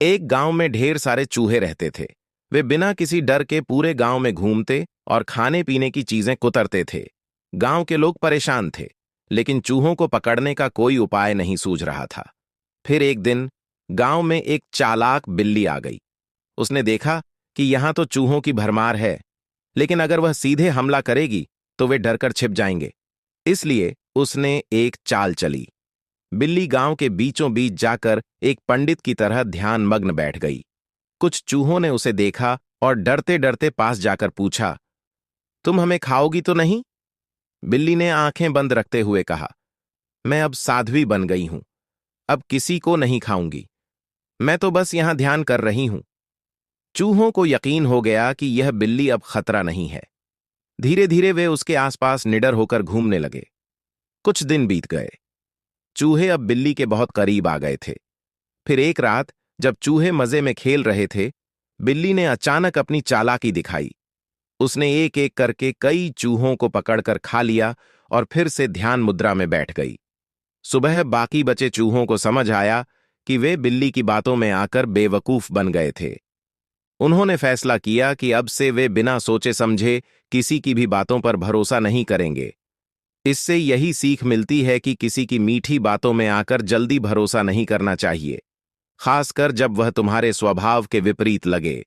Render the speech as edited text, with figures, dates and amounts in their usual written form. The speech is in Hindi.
एक गांव में ढेर सारे चूहे रहते थे। वे बिना किसी डर के पूरे गांव में घूमते और खाने पीने की चीजें कुतरते थे। गांव के लोग परेशान थे, लेकिन चूहों को पकड़ने का कोई उपाय नहीं सूझ रहा था। फिर एक दिन गांव में एक चालाक बिल्ली आ गई। उसने देखा कि यहां तो चूहों की भरमार है, लेकिन अगर वह सीधे हमला करेगी तो वे डरकर छिप जाएंगे। इसलिए उसने एक चाल चली। बिल्ली गांव के बीचों बीच जाकर एक पंडित की तरह ध्यान मग्न बैठ गई। कुछ चूहों ने उसे देखा और डरते डरते पास जाकर पूछा, तुम हमें खाओगी तो नहीं? बिल्ली ने आंखें बंद रखते हुए कहा, मैं अब साध्वी बन गई हूं, अब किसी को नहीं खाऊंगी। मैं तो बस यहां ध्यान कर रही हूं। चूहों को यकीन हो गया कि यह बिल्ली अब खतरा नहीं है। धीरे धीरे वे उसके आसपास निडर होकर घूमने लगे। कुछ दिन बीत गए। चूहे अब बिल्ली के बहुत करीब आ गए थे। फिर एक रात जब चूहे मजे में खेल रहे थे, बिल्ली ने अचानक अपनी चालाकी दिखाई। उसने एक एक करके कई चूहों को पकड़कर खा लिया और फिर से ध्यान मुद्रा में बैठ गई। सुबह बाकी बचे चूहों को समझ आया कि वे बिल्ली की बातों में आकर बेवकूफ बन गए थे। उन्होंने फैसला किया कि अब से वे बिना सोचे समझे किसी की भी बातों पर भरोसा नहीं करेंगे। इससे यही सीख मिलती है कि किसी की मीठी बातों में आकर जल्दी भरोसा नहीं करना चाहिए, खासकर जब वह तुम्हारे स्वभाव के विपरीत लगे।